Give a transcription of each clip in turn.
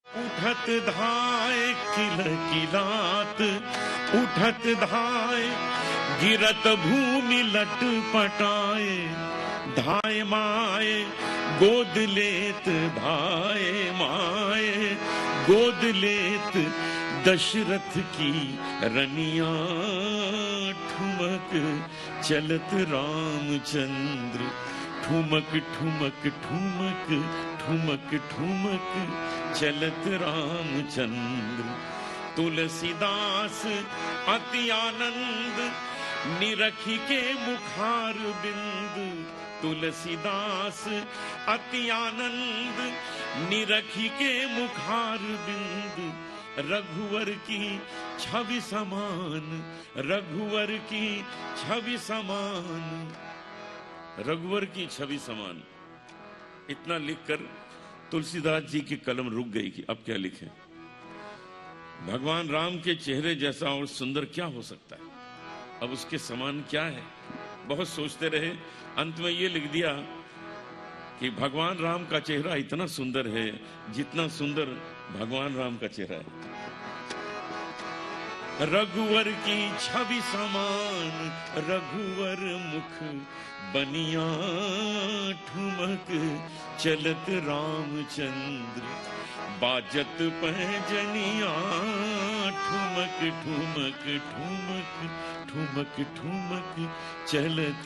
उठत धाय किलकिलात, उठत धाय गिरत भूमि लटपटाए, धाय माए गोद लेत भाय माए गोद लेत दशरथ की रनिया, ठुमक चलत रामचंद्र, ठुमक ठुमक ठुमक ठुमक ठुमक चलत रामचंद्र। तुलसीदास अति आनंद निरखी के मुखार बिंद, तुलसीदास अति आनंद निरखी के मुखार बिंद, रघुवर की छवि समान, रघुवर की छवि समान, रघुवर की छवि समान। इतना लिखकर तुलसीदास जी की कलम रुक गई कि अब क्या लिखें। भगवान राम के चेहरे जैसा और सुंदर क्या हो सकता है, अब उसके समान क्या है। बहुत सोचते रहे, अंत में ये लिख दिया कि भगवान राम का चेहरा इतना सुंदर है जितना सुंदर भगवान राम का चेहरा है। रघुवर की छवि समान, रघुवर मुख बनिया, ठुमक चलत रामचंद्र, बाजत पैजनिया, ठुमक ठुमक ठुमक ठुमक ठुमक चलत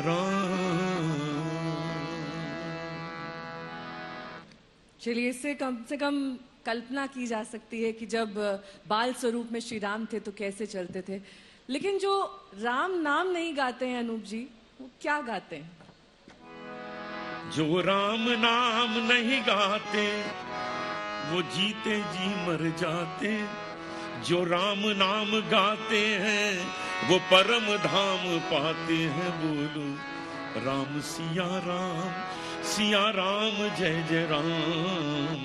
राम। चलिए, इससे कम से कम कल्पना की जा सकती है कि जब बाल स्वरूप में श्री राम थे तो कैसे चलते थे। लेकिन जो राम नाम नहीं गाते हैं अनूप जी, वो क्या गाते हैं? जो राम नाम नहीं गाते वो जीते जी मर जाते, जो राम नाम गाते हैं वो परम धाम पाते हैं। बोलो राम सिया राम, सिया राम जय जय राम,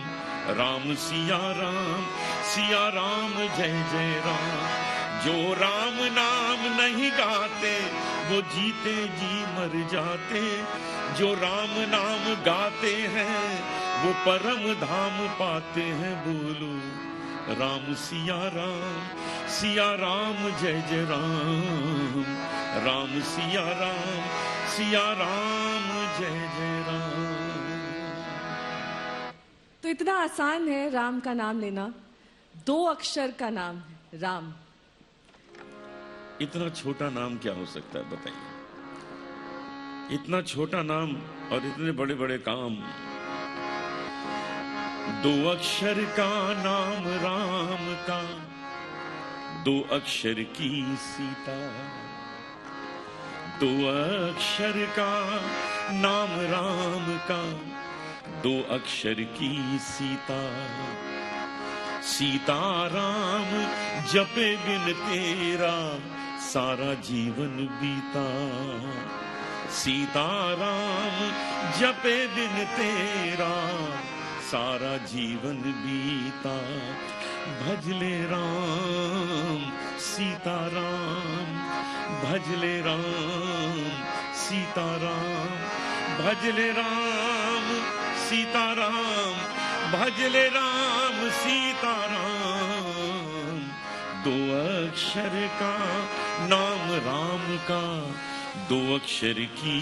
राम सिया राम, सिया राम जय जय राम। जो राम नाम नहीं गाते वो जीते जी मर जाते, जो राम नाम गाते हैं वो परम धाम पाते हैं। बोलो राम सिया राम, सिया राम जय जय राम, राम सिया राम, सिया राम जय जय राम। तो इतना आसान है राम का नाम लेना, 2 अक्षर का नाम है राम। इतना छोटा नाम क्या हो सकता है बताइए, इतना छोटा नाम और इतने बड़े बड़े काम। 2 अक्षर का नाम राम का, 2 अक्षर की सीता, 2 अक्षर का नाम राम का, 2 अक्षर की सीता। सीता राम जपे बिन तेरा सारा जीवन बीता, सीता राम जपे बिन तेरा सारा जीवन बीता। भजले राम सीता राम, भजले राम सीता राम, भजले राम सीता राम, भजले राम सीता राम। 2 अक्षर का नाम राम का, 2 अक्षर की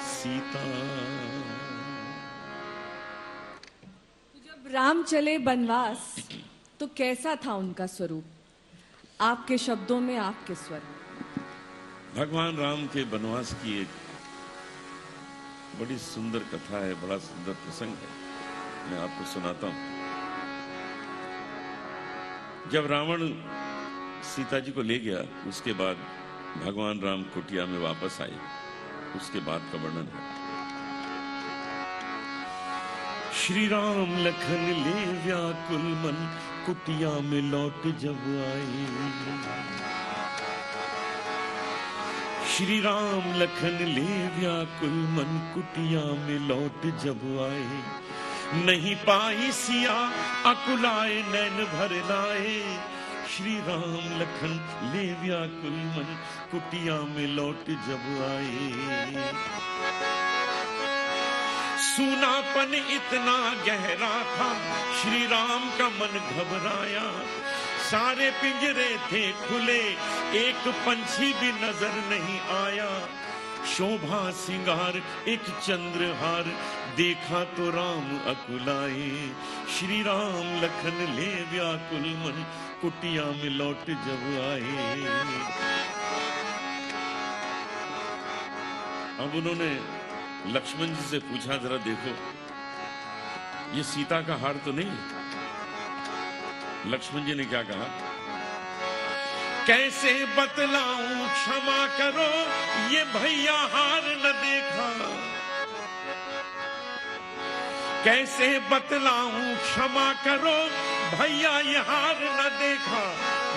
सीता। जब राम चले बनवास तो कैसा था उनका स्वरूप? आपके शब्दों में, आपके स्वर। भगवान राम के बनवास की एक बड़ी सुंदर कथा है, बड़ा सुंदर प्रसंग है, मैं आपको सुनाता हूं। जब रावण सीता जी को ले गया, उसके बाद भगवान राम कुटिया में वापस आए, उसके बाद का वर्णन है। श्री राम लखन ले व्याकुल मन, कुटिया में लौट जब आए। श्री राम लखन ले व्याकुल मन, कुटिया में लौट जब आए। नहीं पाई सिया अकुलाए नैन भर लाए, श्री राम लखन ले व्याकुल मन, कुटिया में लौट जब आए। सूनापन इतना गहरा था श्री राम का मन घबराया, सारे पिंजरे थे खुले, एक पंछी भी नजर नहीं आया। शोभा सिंगार एक चंद्रहार, देखा तो राम अकुलाए। श्री राम लखन ले व्याकुल मन, कुटिया में लौट जब आए। अब उन्होंने लक्ष्मण जी से पूछा, जरा देखो ये सीता का हार तो नहीं? लक्ष्मण जी ने क्या कहा, कैसे बतलाऊं क्षमा करो, ये भैया हार न देखा। कैसे बतलाऊं क्षमा करो, भैया ये हार न देखा।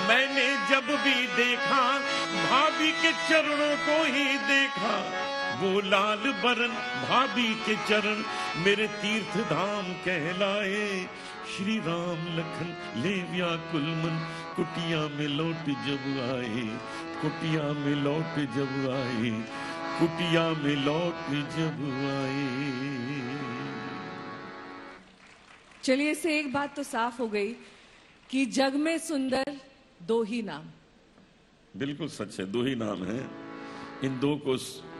मैंने जब भी देखा, भाभी के चरणों को ही देखा। वो लाल बरन भाभी के चरण, मेरे तीर्थ धाम कहलाए। श्री राम लखन ले व्याकुल मन, कुटिया में लौट जब आए। कुटिया में लौट जब आए, कुटिया में लौट जब आए। चलिए, इससे एक बात तो साफ हो गई कि जग में सुंदर दो ही नाम। बिल्कुल सच है, दो ही नाम है। इन दो को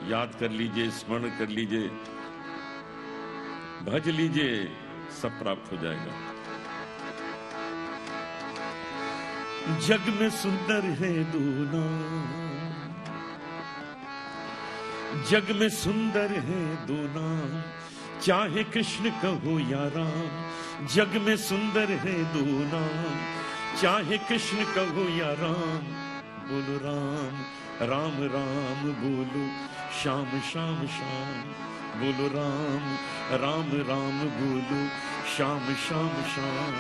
याद कर लीजिए, स्मरण कर लीजिए, भज लीजिए, सब प्राप्त हो जाएगा। जग में सुंदर है दो नाम, जग में सुंदर है दो नाम, चाहे कृष्ण कहो या राम। जग में सुंदर है दो नाम, चाहे कृष्ण कहो या राम। बोलो राम राम राम बोलो, श्याम श्याम श्याम। बोलो राम राम राम बोलो, श्याम श्याम श्याम।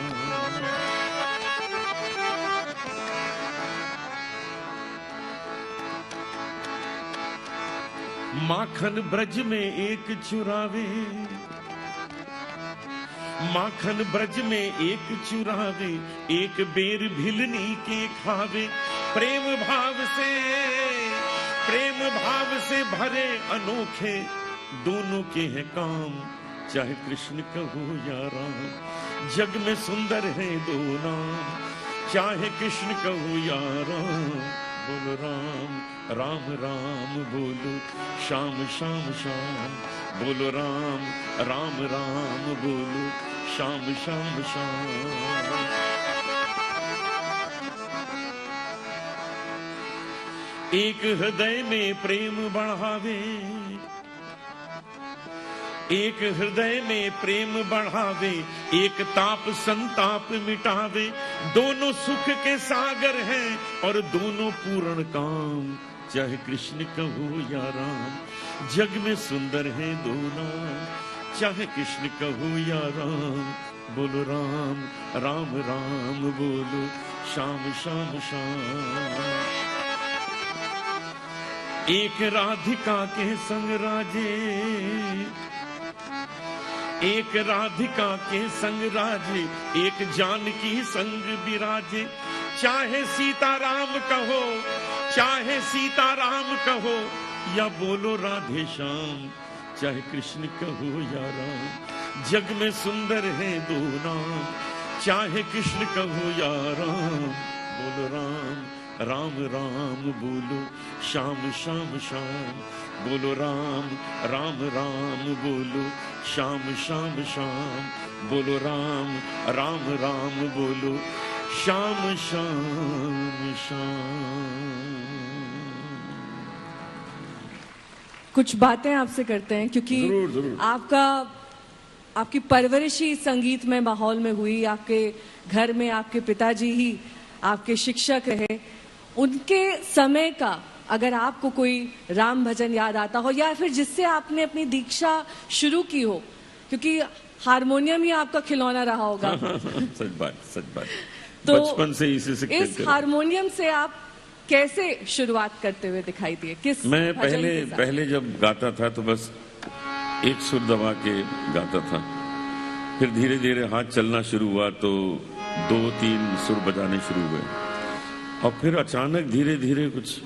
माखन ब्रज में एक चुरावे, माखन ब्रज में एक चुरावे, एक बेर भिलनी के खावे। प्रेम भाव से भरे अनोखे, दोनों के हैं काम, चाहे कृष्ण कहो या राम। जग में सुंदर है दो नाम, चाहे कृष्ण कहो या राम। बोलो राम राम राम बोलो, श्याम श्याम श्याम। बोलो राम राम राम बोलो, श्याम श्याम श्याम। एक हृदय में प्रेम बढ़ावे, एक हृदय में प्रेम बढ़ावे, एक ताप संताप मिटावे। दोनों सुख के सागर हैं और दोनों पूर्ण काम, चाहे कृष्ण कहो या राम। जग में सुंदर है दो नाम, चाहे कृष्ण कहो या राम। बोलो राम राम राम बोलो, श्याम श्याम श्याम। एक राधिका के संग राजे, एक राधिका के संग राजे, एक जानकी संग विराजे। चाहे सीताराम कहो, चाहे सीताराम कहो, या बोलो राधे श्याम। चाहे कृष्ण कहो या राम, जग में सुंदर है दो नाम, चाहे कृष्ण कहो या राम। बोलो राम राम राम बोलो, श्याम श्याम श्याम। बोलो राम राम राम बोलो, श्याम श्याम श्याम। बोलो राम राम राम बोलो, श्याम श्याम श्याम। कुछ बातें आपसे करते हैं, क्योंकि जरूर, जरूर। आपकी परवरिश ही संगीतमय माहौल में हुई। आपके घर में आपके पिताजी ही आपके शिक्षक रहे। उनके समय का अगर आपको कोई राम भजन याद आता हो, या फिर जिससे आपने अपनी दीक्षा शुरू की हो, क्योंकि हारमोनियम ही आपका खिलौना रहा होगा। सच बात, सच बात। तो बचपन से इसी से इस हारमोनियम से आप कैसे शुरुआत करते हुए दिखाई दिए? किस मैं भजन के साथ? पहले जब गाता था तो बस एक सुर दबा के गाता था। फिर धीरे धीरे हाथ चलना शुरू हुआ तो 2-3 सुर बजाने शुरू हुए, और फिर अचानक धीरे धीरे कुछ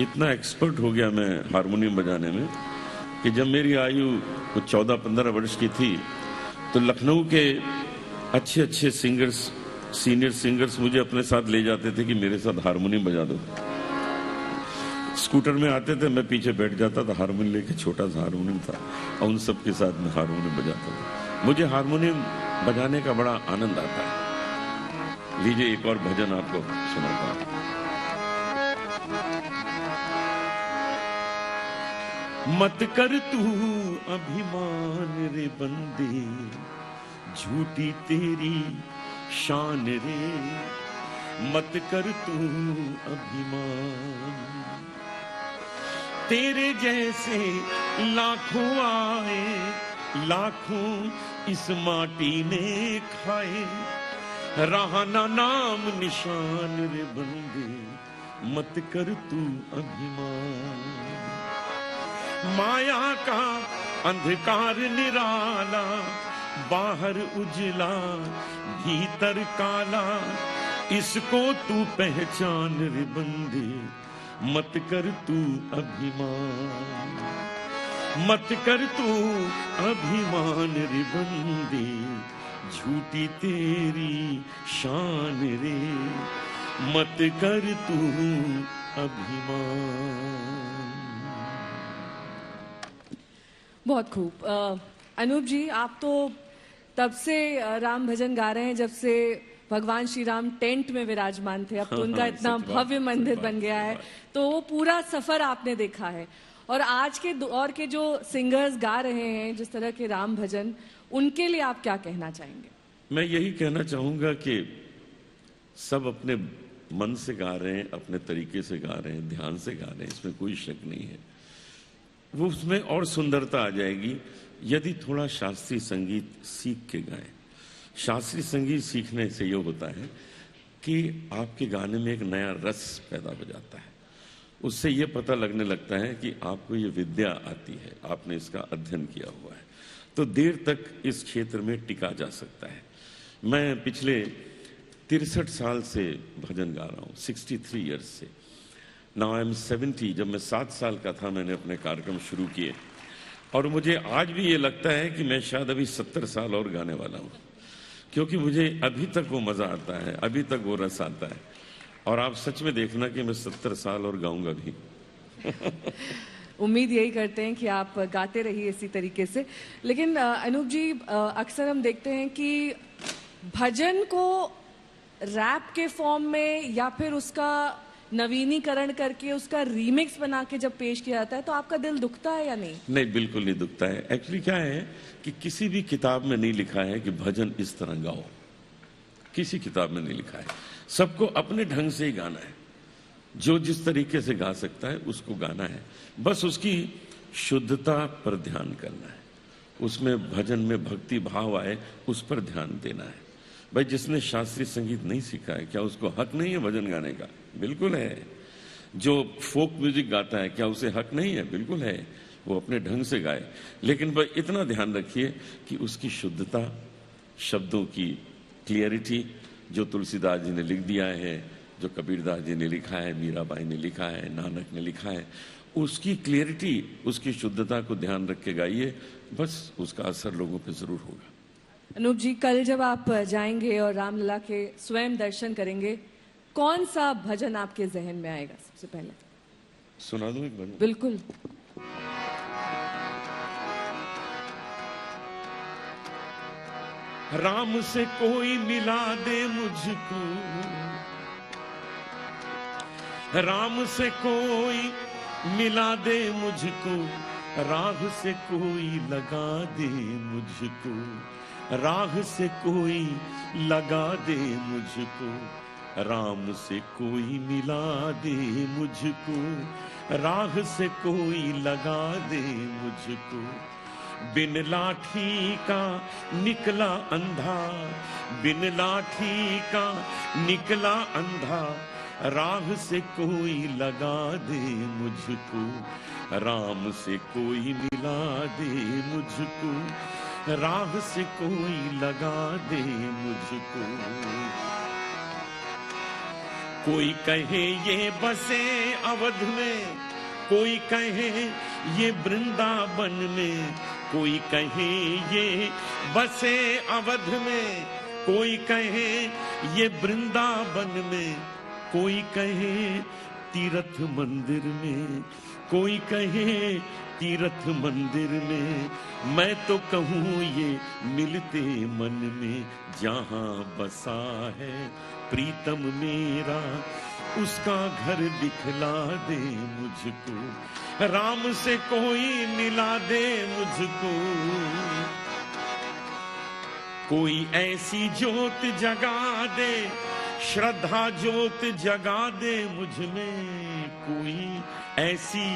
इतना एक्सपर्ट हो गया मैं हारमोनियम बजाने में कि जब मेरी आयु कुछ 14-15 वर्ष की थी तो लखनऊ के अच्छे अच्छे सिंगर्स, सीनियर सिंगर्स मुझे अपने साथ ले जाते थे कि मेरे साथ हारमोनियम बजा दो। स्कूटर में आते थे, मैं पीछे बैठ जाता था, हारमोनियम लेके, छोटा सा हारमोनियम था, और उन सब के साथ मैं हारमोनियम बजाता था। मुझे हारमोनियम बजाने का बड़ा आनंद आता है। लीजिए एक और भजन आपको सुनाता हूं। मत कर तू अभिमान रे बंदे, झूठी तेरी शान रे, मत कर तू अभिमान। तेरे जैसे लाखों आए, लाखों इस माटी ने खाए, रहा ना नाम निशान रे बंदे, मत कर तू अभिमान। माया का अंधकार निराला, बाहर उजला भीतर काला, इसको तू पहचान रे बंदे, मत कर तू अभिमान। मत कर तू अभिमान रे बंदे, झूठी तेरी शान रे, मत कर तू अभिमान। बहुत खूब। अनूप जी, आप तो तब से राम भजन गा रहे हैं जब से भगवान श्री राम टेंट में विराजमान थे। अब तो उनका इतना भव्य मंदिर बन गया है, तो वो पूरा सफर आपने देखा है। और आज के दौर के जो सिंगर्स गा रहे हैं जिस तरह के राम भजन, उनके लिए आप क्या कहना चाहेंगे? मैं यही कहना चाहूंगा कि सब अपने मन से गा रहे हैं, अपने तरीके से गा रहे हैं, ध्यान से गा रहे हैं, इसमें कोई शक नहीं है। वो उसमें और सुंदरता आ जाएगी यदि थोड़ा शास्त्रीय संगीत सीख के गाएं। शास्त्रीय संगीत सीखने से ये होता है कि आपके गाने में एक नया रस पैदा हो जाता है। उससे ये पता लगने लगता है कि आपको ये विद्या आती है, आपने इसका अध्ययन किया हुआ है, तो देर तक इस क्षेत्र में टिका जा सकता है। मैं पिछले 63 साल से भजन गा रहा हूँ, 63 ईयर्स से। Now I am 70। जब मैं 7 साल का था मैंने अपने कार्यक्रम शुरू किए, और मुझे आज भी ये लगता है कि मैं शायद अभी 70 साल और गाने वाला हूँ, क्योंकि मुझे अभी तक वो मजा आता है, अभी तक वो रस आता है। और आप सच में देखना कि मैं 70 साल और गाऊंगा भी। उम्मीद यही करते हैं कि आप गाते रहिए इसी तरीके से। लेकिन अनूप जी, अक्सर हम देखते हैं कि भजन को रैप के फॉर्म में या फिर उसका नवीनीकरण करके उसका रीमिक्स बना के जब पेश किया जाता है तो आपका दिल दुखता है या नहीं? नहीं, बिल्कुल नहीं दुखता है। एक्चुअली क्या है कि किसी भी किताब में नहीं लिखा है कि भजन इस तरह गाओ, किसी किताब में नहीं लिखा है। सबको अपने ढंग से ही गाना है, जो जिस तरीके से गा सकता है उसको गाना है, बस उसकी शुद्धता पर ध्यान करना है, उसमें भजन में भक्ति भाव आए उस पर ध्यान देना है। भाई जिसने शास्त्रीय संगीत नहीं सीखा है क्या उसको हक नहीं है भजन गाने का? बिल्कुल है। जो फोक म्यूजिक गाता है क्या उसे हक नहीं है? बिल्कुल है, वो अपने ढंग से गाए। लेकिन भाई इतना ध्यान रखिए कि उसकी शुद्धता, शब्दों की क्लियरिटी, जो तुलसीदास जी ने लिख दिया है, जो कबीरदास जी ने लिखा है, मीराबाई ने लिखा है, नानक ने लिखा है, उसकी क्लियरिटी, उसकी शुद्धता को ध्यान रख के गाइए, बस उसका असर लोगों पे जरूर होगा। अनूप जी, कल जब आप जाएंगे और रामलला के स्वयं दर्शन करेंगे, कौन सा भजन आपके जहन में आएगा सबसे पहले? सुना दूं एक भजन? बिल्कुल। राम से कोई मिला दे मुझको, राम से कोई मिला दे मुझको, राह से कोई लगा दे मुझको, राह से कोई लगा दे मुझको, राम से कोई मिला दे मुझको, राह से कोई लगा दे मुझको। बिन लाठी का निकला अंधा, बिन लाठी का निकला अंधा, राह से कोई लगा दे मुझको, राम से कोई मिला दे मुझको, राह से कोई लगा दे मुझको। कोई कहे ये बसे अवध में, कोई कहे ये वृंदावन में, कोई कहे ये बसे अवध में, कोई कहे ये वृंदावन में, कोई कहे तीर्थ मंदिर में, कोई कहे तीर्थ मंदिर में, मैं तो कहूँ ये मिलते मन में। जहाँ बसा है प्रीतम मेरा, उसका घर दिखला दे मुझको, राम से कोई मिला दे मुझको। कोई ऐसी ज्योत जगा दे, श्रद्धा ज्योत जगा दे मुझ में। कोई ऐसी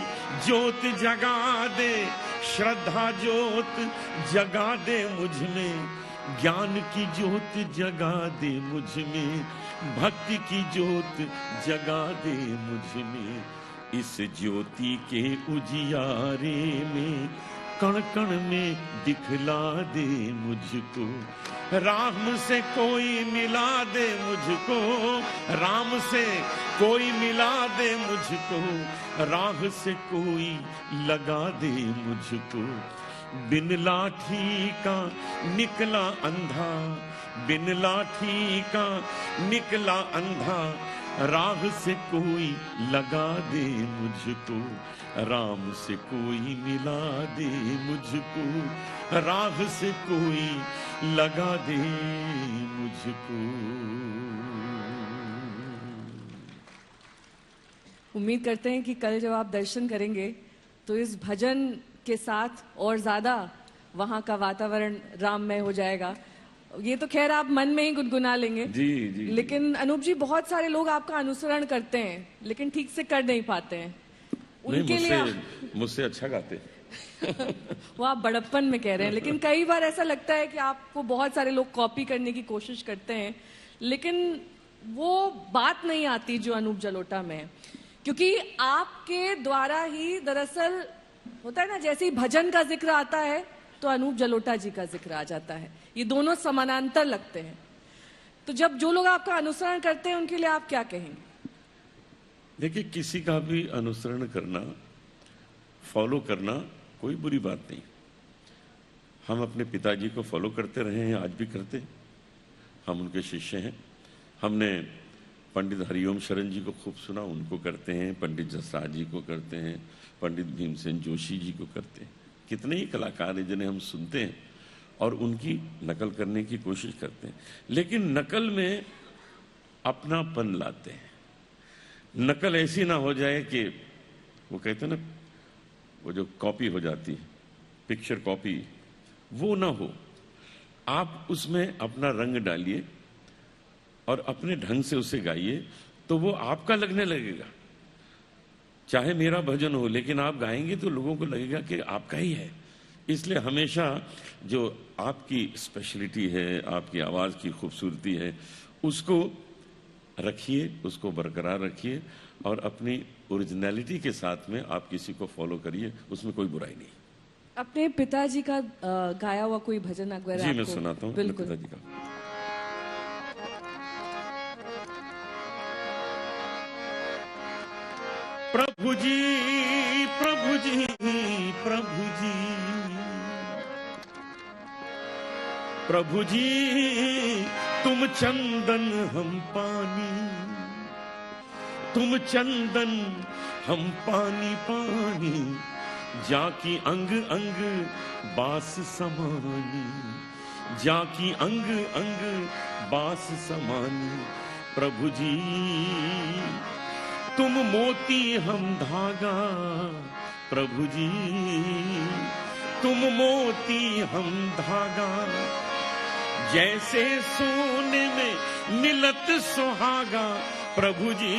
ज्योत जगा दे, श्रद्धा ज्योत जगा दे मुझ में। ज्ञान की ज्योत जगा दे मुझ में, भक्ति की ज्योत जगा दे मुझ में। इस ज्योति के उजियारे में, कण कण में दिखला दे मुझको, राम से कोई मिला दे मुझको, राम से कोई मिला दे मुझको, राह से कोई लगा दे मुझको। बिन लाठी का निकला अंधा, बिन लाठी का निकला अंधा, राह से कोई लगा दे मुझको, राम से कोई मिला दे मुझको, राह से कोई लगा दे मुझको। उम्मीद करते हैं कि कल जब आप दर्शन करेंगे तो इस भजन के साथ और ज्यादा वहां का वातावरण राममय हो जाएगा। ये तो खैर आप मन में ही गुनगुना लेंगे जी जी। लेकिन अनूप जी, बहुत सारे लोग आपका अनुसरण करते हैं लेकिन ठीक से कर नहीं पाते हैं। उनके लिए मुझसे अच्छा गाते वो आप बड़प्पन में कह रहे हैं, लेकिन कई बार ऐसा लगता है कि आपको बहुत सारे लोग कॉपी करने की कोशिश करते हैं लेकिन वो बात नहीं आती जो अनूप जलोटा में है। क्योंकि आपके द्वारा ही दरअसल होता है ना, जैसे ही भजन का जिक्र आता है तो अनूप जलोटा जी का जिक्र आ जाता है। ये दोनों समानांतर लगते हैं। तो जब जो लोग आपका अनुसरण करते हैं उनके लिए आप क्या कहेंगे? देखिए, किसी का भी अनुसरण करना, फॉलो करना कोई बुरी बात नहीं। हम अपने पिताजी को फॉलो करते रहे हैं, आज भी करते हैं, हम उनके शिष्य हैं। हमने पंडित हरिओम शरण जी को खूब सुना, उनको करते हैं, पंडित जसराज जी को करते हैं, पंडित भीमसेन जोशी जी को करते हैं। कितने ही कलाकार हैं जिन्हें हम सुनते हैं और उनकी नकल करने की कोशिश करते हैं, लेकिन नकल में अपनापन लाते हैं। नकल ऐसी ना हो जाए कि वो कहते हैं ना, वो जो कॉपी हो जाती है, पिक्चर कॉपी, वो ना हो। आप उसमें अपना रंग डालिए और अपने ढंग से उसे गाइए तो वो आपका लगने लगेगा। चाहे मेरा भजन हो, लेकिन आप गाएंगे तो लोगों को लगेगा कि आपका ही है। इसलिए हमेशा जो आपकी स्पेशलिटी है, आपकी आवाज़ की खूबसूरती है, उसको रखिए, उसको बरकरार रखिए और अपनी ओरिजिनलिटी के साथ में आप किसी को फॉलो करिए, उसमें कोई बुराई नहीं। अपने पिताजी का गाया हुआ कोई भजन अगर जी मैं सुनाता हूँ अपने पिताजी का। प्रभु जी प्रभु जी प्रभु जी प्रभु जी, तुम चंदन हम पानी, तुम चंदन हम पानी पानी, जाकी अंग अंग बास समानी, जाकी अंग अंग बास समानी। प्रभु जी तुम मोती हम धागा, प्रभु जी तुम मोती हम धागा, जैसे सोने में मिलत सुहागा। प्रभु जी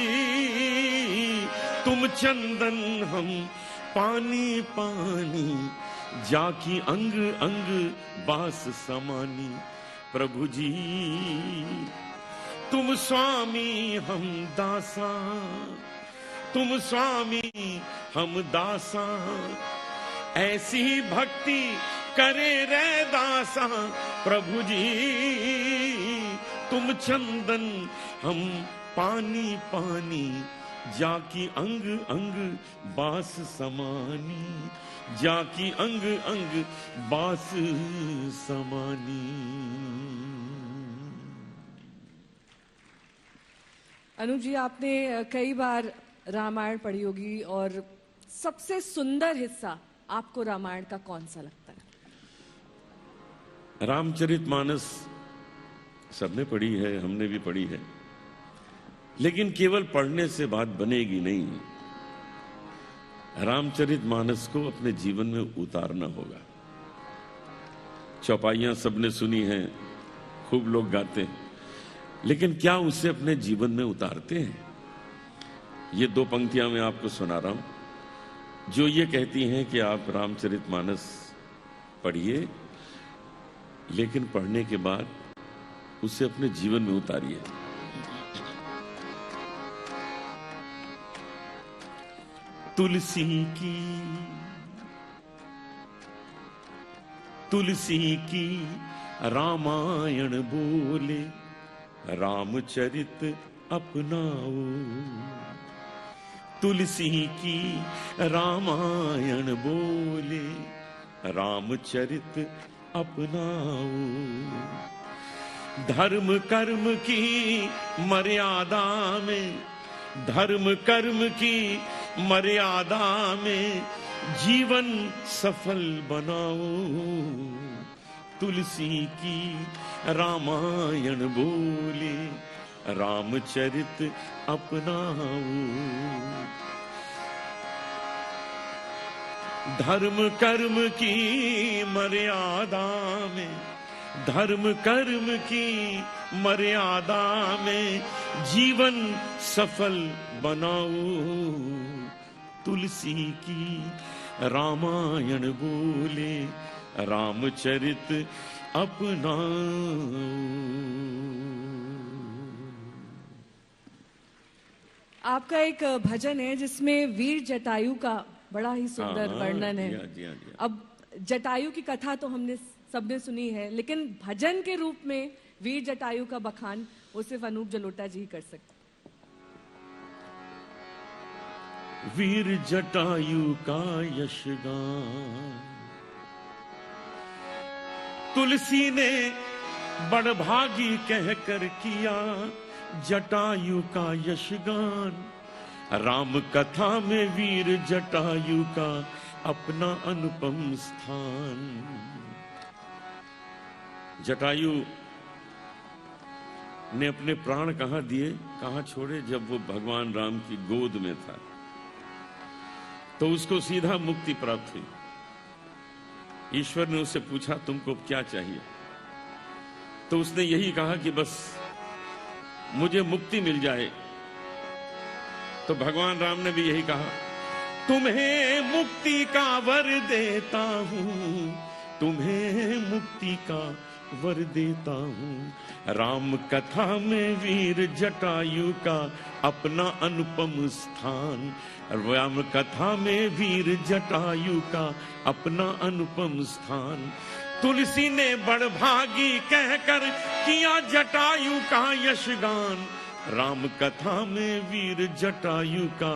तुम चंदन हम पानी पानी, जाकी अंग अंग बास समानी। प्रभु जी तुम स्वामी हम दासा, तुम स्वामी हम दासा, ऐसी भक्ति करे रे दासा। प्रभु जी तुम चंदन हम पानी पानी, जाकी अंग अंग बास समानी, जाकी अंग अंग बास समानी। अनुज जी, आपने कई बार रामायण पढ़ी होगी और सबसे सुंदर हिस्सा आपको रामायण का कौन सा लगता है? रामचरितमानस सबने पढ़ी है, हमने भी पढ़ी है, लेकिन केवल पढ़ने से बात बनेगी नहीं। रामचरितमानस को अपने जीवन में उतारना होगा। चौपाइयां सबने सुनी हैं, खूब लोग गाते हैं, लेकिन क्या उसे अपने जीवन में उतारते हैं? ये दो पंक्तियां मैं आपको सुना रहा हूं, जो ये कहती हैं कि आप रामचरितमानस पढ़िए, लेकिन पढ़ने के बाद उसे अपने जीवन में उतारिए। तुलसी की रामायण बोले, रामचरित अपनाओ। तुलसी की रामायण बोले, रामचरित अपनाओ। धर्म कर्म की मर्यादा में, धर्म कर्म की मर्यादा में जीवन सफल बनाओ। तुलसी की रामायण बोले, रामचरित अपनाओ। धर्म कर्म की मर्यादा में, धर्म कर्म की मर्यादा में जीवन सफल बनाओ। तुलसी की रामायण बोले, रामचरित अपनाओ। आपका एक भजन है जिसमें वीर जटायु का बड़ा ही सुंदर वर्णन है। जी हाँ। अब जटायु की कथा तो हमने सबने सुनी है, लेकिन भजन के रूप में वीर जटायु का बखान वो सिर्फ अनूप जलोटा जी ही कर सकते। वीर जटायु का यशगान तुलसी ने बड़भागी कहकर किया, जटायु का यशगान। राम कथा में वीर जटायु का अपना अनुपम स्थान। जटायु ने अपने प्राण कहां दिए, कहां छोड़े? जब वो भगवान राम की गोद में था तो उसको सीधा मुक्ति प्राप्त हुई। ईश्वर ने उससे पूछा, तुमको क्या चाहिए? तो उसने यही कहा कि बस मुझे मुक्ति मिल जाए। तो भगवान राम ने भी यही कहा, तुम्हें मुक्ति का वर देता हूं, तुम्हें मुक्ति का वर देता हूं। राम कथा में वीर जटायु का अपना अनुपम स्थान। राम कथा में वीर जटायु का अपना अनुपम स्थान। तुलसी ने बड़भागी कहकर किया जटायु का यशगान। राम कथा में वीर जटायु का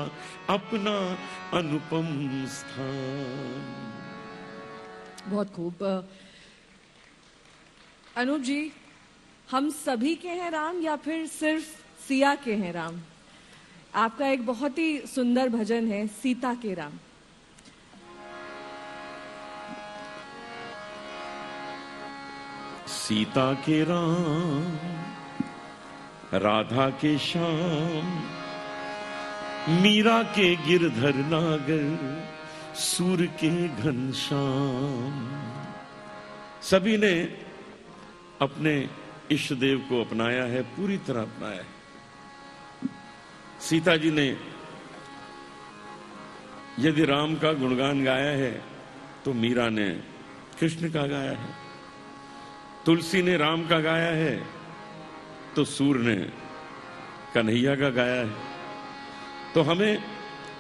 अपना अनुपम स्थान। बहुत खूब। अनूप जी, हम सभी के हैं राम या फिर सिर्फ सिया के हैं राम? आपका एक बहुत ही सुंदर भजन है, सीता के राम। सीता के राम, राधा के श्याम, मीरा के गिरधर नागर, सूर के घनश्याम। सभी ने अपने इष्ट देव को अपनाया है, पूरी तरह अपनाया है। सीता जी ने यदि राम का गुणगान गाया है तो मीरा ने कृष्ण का गाया है। तुलसी ने राम का गाया है तो सूर ने कन्हैया का गाया है। तो हमें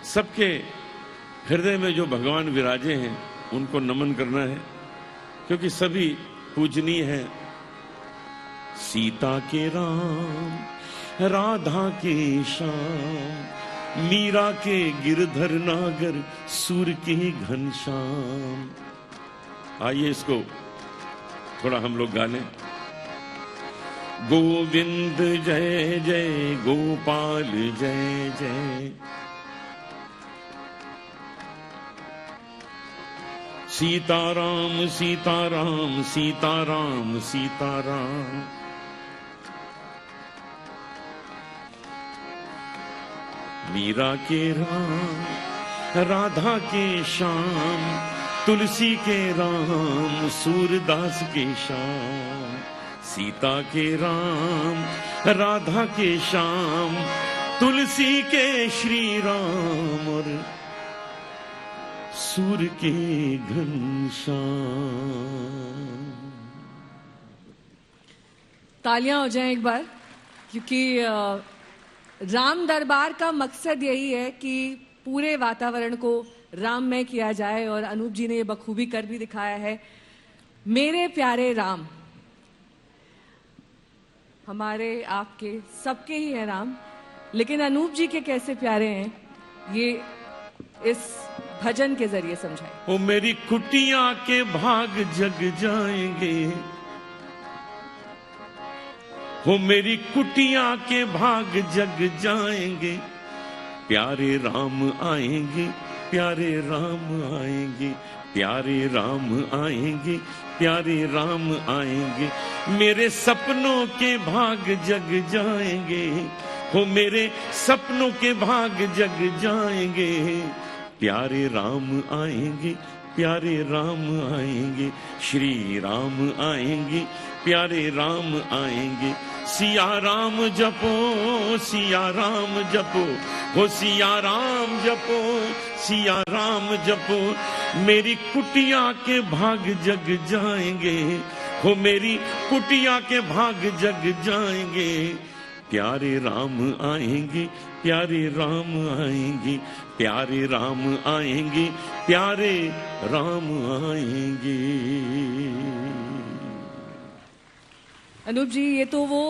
सबके हृदय में जो भगवान विराजे हैं उनको नमन करना है, क्योंकि सभी पूजनीय हैं। सीता के राम, राधा के श्याम, मीरा के गिरधर नागर, सूर के घनश्याम। आइए इसको थोड़ा हम लोग गा लें। गोविंद जय जय, गोपाल जय जय। सीताराम सीताराम सीताराम सीताराम। मीरा के राम, राधा के श्याम, तुलसी के राम, सूरदास के श्याम। सीता के राम, राधा के श्याम, तुलसी के श्री राम और सूर के घनश्याम। तालियां हो जाएं एक बार, क्योंकि राम दरबार का मकसद यही है कि पूरे वातावरण को राममय किया जाए, और अनूप जी ने ये बखूबी कर भी दिखाया है। मेरे प्यारे राम, हमारे आपके सबके ही है राम, लेकिन अनूप जी के कैसे प्यारे हैं ये इस भजन के जरिए समझाए। ओ मेरी कुटिया के भाग जग जाएंगे, हो मेरी कुटिया के भाग जग जाएंगे। प्यारे राम आएंगे, प्यारे राम आएंगे, प्यारे राम आएंगे, प्यारे राम आएंगे। मेरे सपनों के भाग जग जाएंगे, हो मेरे सपनों के भाग जग जाएंगे। प्यारे राम आएंगे, प्यारे राम आएंगे, श्री राम आएंगे, प्यारे राम आएंगे। सिया राम जपो, सिया राम जपो, हो सिया राम जपो, सिया राम जपो। मेरी कुटिया के भाग जग जाएंगे, हो मेरी कुटिया के भाग जग जाएंगे। प्यारे राम आएंगे, प्यारे राम आएंगे, प्यारे राम आएंगे, प्यारे राम आएंगे। अनूप जी, ये तो वो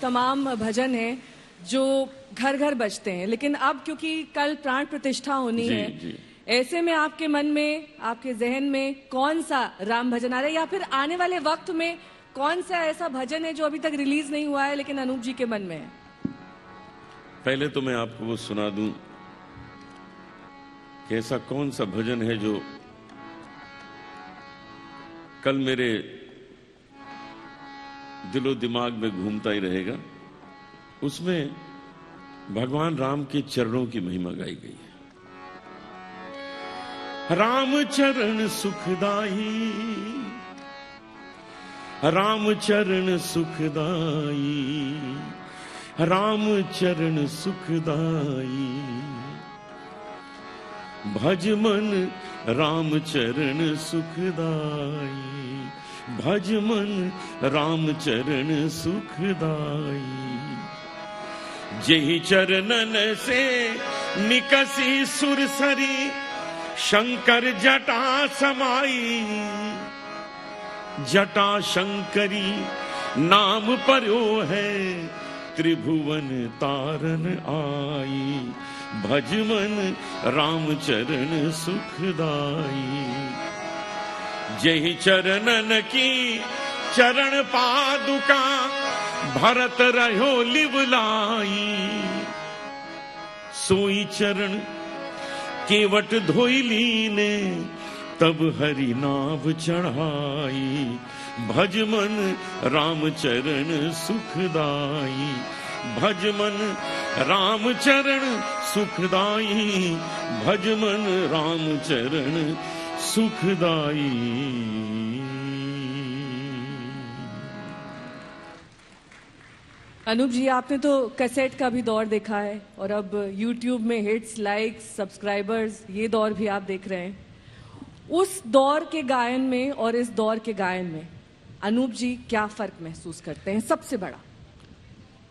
तमाम भजन है जो घर घर बजते हैं, लेकिन अब क्योंकि कल प्राण प्रतिष्ठा होनी है, ऐसे में आपके मन में, आपके जहन में कौन सा राम भजन आ रहा है, या फिर आने वाले वक्त में कौन सा ऐसा भजन है जो अभी तक रिलीज नहीं हुआ है लेकिन अनूप जी के मन में है? पहले तो मैं आपको वो सुना दूं कि ऐसा कौन सा भजन है जो कल मेरे दिलो दिमाग में घूमता ही रहेगा। उसमें भगवान राम के चरणों की महिमा गाई गई है। राम चरण सुखदाई, राम चरण सुखदाई, राम चरण सुखदाई। भज मन राम चरण सुखदाई, भज मन राम चरण सुखदाई। जेहि चरणन से निकसी सुरसरी, शंकर जटा समाई। जटा शंकरी नाम पर्यो है, त्रिभुवन तारन आई। भज मन राम चरण सुखदाई। जेहि चरणन की चरण पादुका, भरत रहो लिवलाई। सोई चरण केवट धोई लीने, तब हरि नाभ चढ़ाई। भज मन राम चरण सुखदाई, भज मन राम चरण सुखदाई। भज मन राम चरण सुखदाई। अनूप जी, आपने तो कैसेट का भी दौर देखा है और अब YouTube में हिट्स, लाइक्स, सब्सक्राइबर्स, ये दौर भी आप देख रहे हैं। उस दौर के गायन में और इस दौर के गायन में अनूप जी क्या फर्क महसूस करते हैं सबसे बड़ा?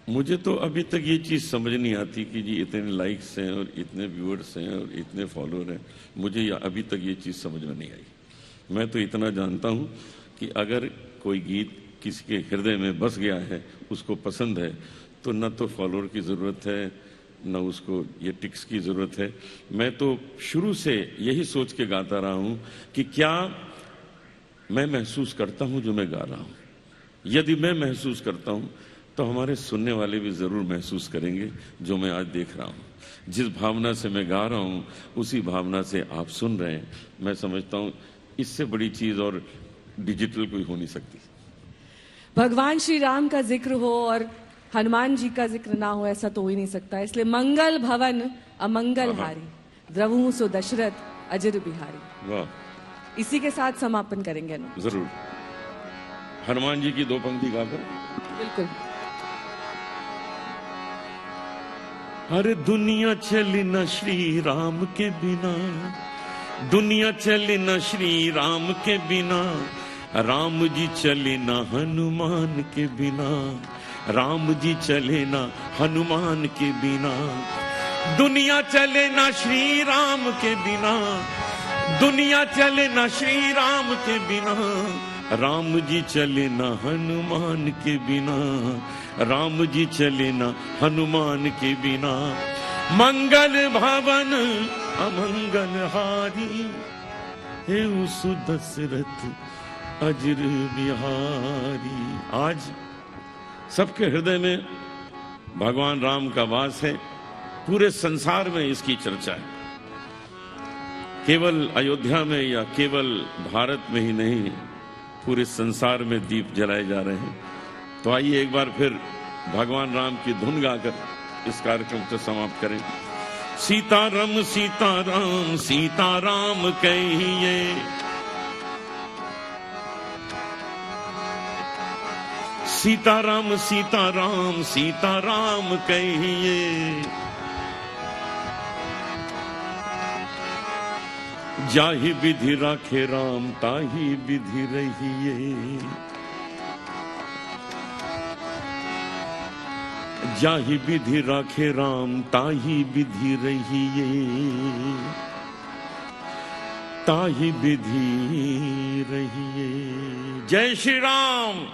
मुझे तो अभी तक ये चीज समझ नहीं आती कि जी इतने लाइक्स हैं और इतने व्यूअर्स हैं और इतने फॉलोअर हैं। मुझे अभी तक ये चीज समझ में नहीं आई। मैं तो इतना जानता हूं कि अगर कोई गीत किसी के हृदय में बस गया है, उसको पसंद है, तो न तो फॉलोअर की जरूरत है, न उसको ये टिक्स की जरूरत है। मैं तो शुरू से यही सोच के गाता रहा हूं कि क्या मैं महसूस करता हूं जो मैं गा रहा हूं। यदि मैं महसूस करता हूं तो हमारे सुनने वाले भी जरूर महसूस करेंगे जो मैं आज देख रहा हूं। जिस भावना से मैं गा रहा हूं उसी भावना से आप सुन रहे हैं। मैं समझता हूं इससे बड़ी चीज और डिजिटल कोई हो नहीं सकती। भगवान श्री राम का जिक्र हो और हनुमान जी का जिक्र ना हो, ऐसा तो हो ही नहीं सकता। इसलिए मंगल भवन अमंगल हारी, द्रवहु सो दशरथ अजर बिहारी। वाह, इसी के साथ समापन करेंगे ना? जरूर। हनुमान जी की 2 पंक्ति गाकर। बिल्कुल। अरे दुनिया चली न श्री राम के बिना, दुनिया चली न श्री राम के बिना, राम जी चले न हनुमान के बिना, राम जी चले न हनुमान के बिना। दुनिया चले न श्री राम के बिना, दुनिया चले न श्री राम के बिना, राम जी चले न हनुमान के बिना, राम जी चले न हनुमान के बिना। मंगल भवन अमंगल हारी, हे सु दशरथ अजर बिहारी। आज सबके हृदय में भगवान राम का वास है। पूरे संसार में इसकी चर्चा है। केवल अयोध्या में या केवल भारत में ही नहीं, पूरे संसार में दीप जलाए जा रहे हैं। तो आइए एक बार फिर भगवान राम की धुन गाकर इस कार्यक्रम को समाप्त करें। सीताराम सीताराम सीताराम कहिए, सीताराम सीताराम सीताराम कहिए। जाहि विधि राखे राम ताहि विधि रहिए, जाहि विधि राखे राम ताहि विधि रहिए, ताहि विधि रहिए। जय श्री राम।